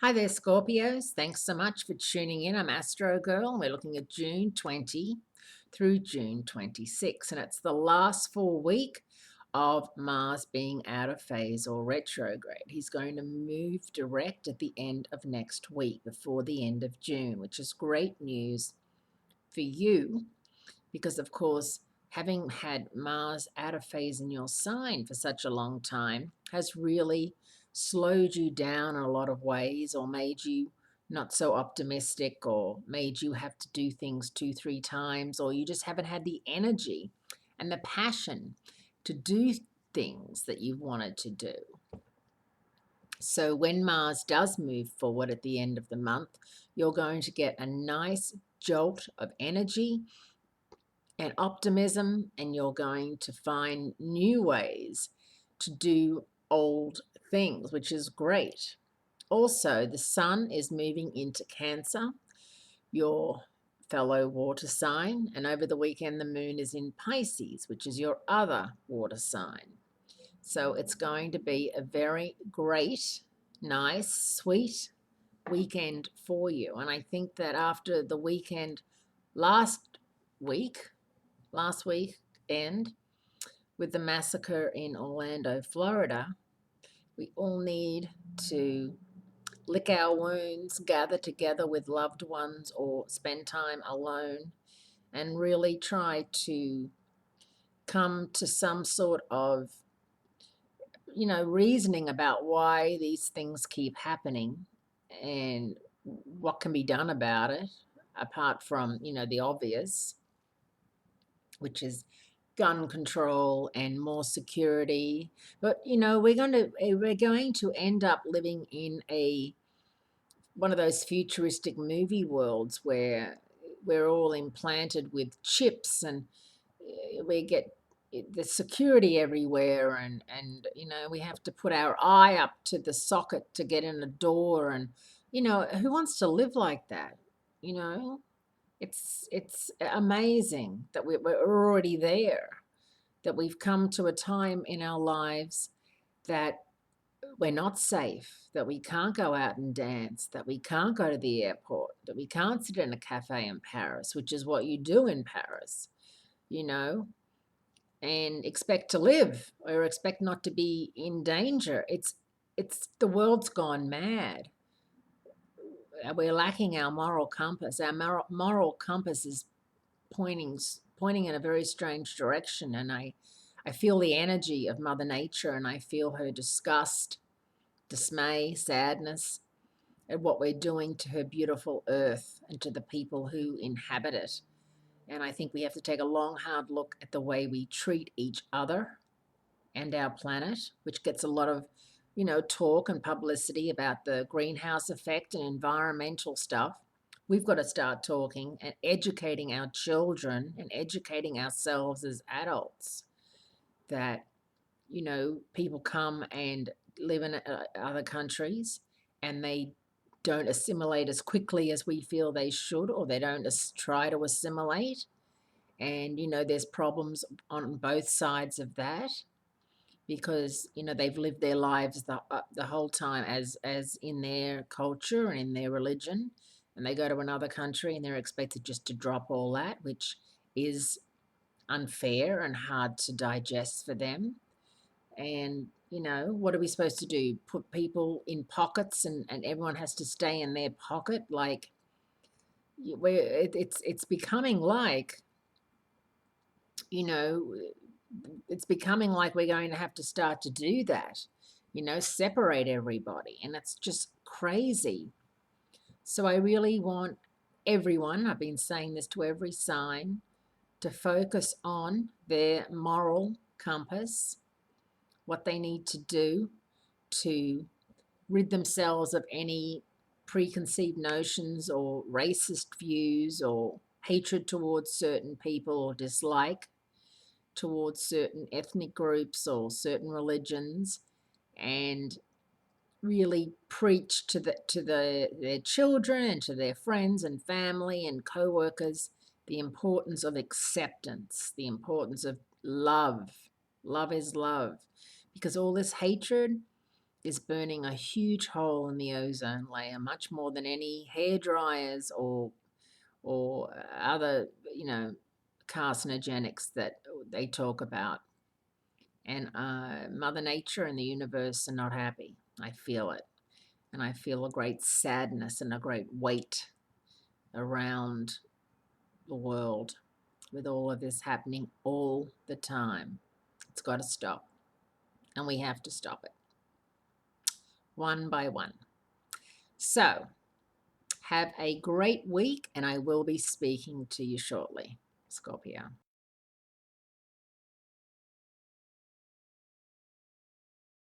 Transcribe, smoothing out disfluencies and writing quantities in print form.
Hi there, Scorpios. Thanks so much for tuning in. I'm Astrogirl, and we're looking at June 20 through June 26, and it's the last full week of Mars being out of phase or retrograde. He's going to move direct at the end of next week, before the end of June, which is great news for you because, of course, having had Mars out of phase in your sign for such a long time has really slowed you down in a lot of ways, or made you not so optimistic, or made you have to do things 2, 3 times, or you just haven't had the energy and the passion to do things that you've wanted to do. So when Mars does move forward at the end of the month, you're going to get a nice jolt of energy and optimism, and you're going to find new ways to do old things, which is great. Also, the sun is moving into Cancer, your fellow water sign, and over the weekend the moon is in Pisces, which is your other water sign. So it's going to be a very great, nice, sweet weekend for you. And I think that after the weekend last week, last weekend, with the massacre in Orlando, Florida, we all need to lick our wounds, gather together with loved ones, or spend time alone, and really try to come to some sort of, reasoning about why these things keep happening and what can be done about it, apart from, the obvious, which is gun control and more security. But we're going to end up living in a one of those futuristic movie worlds where we're all implanted with chips, and we get the security everywhere, and we have to put our eye up to the socket to get in a door, and who wants to live like that? you know it's amazing that we're already there, that we've come to a time in our lives that we're not safe, that we can't go out and dance, that we can't go to the airport, that we can't sit in a cafe in Paris, which is what you do in Paris, you know, and expect to live or expect not to be in danger. It's the world's gone mad. We're lacking our moral compass. Our moral compass is pointing in a very strange direction, and I feel the energy of Mother Nature, and I feel her disgust, dismay, sadness at what we're doing to her beautiful earth and to the people who inhabit it. And I think we have to take a long, hard look at the way we treat each other and our planet, which gets a lot of, talk and publicity about the greenhouse effect and environmental stuff. We've got to start talking and educating our children and educating ourselves as adults that, people come and live in other countries, and they don't assimilate as quickly as we feel they should, or they don't try to assimilate. And, there's problems on both sides of that, because they've lived their lives the whole time as in their culture and in their religion, and they go to another country and they're expected just to drop all that, which is unfair and hard to digest for them. And what are we supposed to do? Put people in pockets, and everyone has to stay in their pocket? Like, it's becoming like, you know it's becoming like we're going to have to start to do that, separate everybody, and it's just crazy. So I really want everyone, I've been saying this to every sign, to focus on their moral compass, what they need to do to rid themselves of any preconceived notions or racist views or hatred towards certain people, or dislike towards certain ethnic groups or certain religions, and really preach to their children and to their friends and family and co-workers the importance of acceptance, the importance of love. Love is love, because all this hatred is burning a huge hole in the ozone layer, much more than any hair dryers or other, carcinogenics that they talk about. And Mother Nature and the universe are not happy. I feel it. And I feel a great sadness and a great weight around the world with all of this happening all the time. It's got to stop. And we have to stop it one by one. So, have a great week, and I will be speaking to you shortly, Scorpio.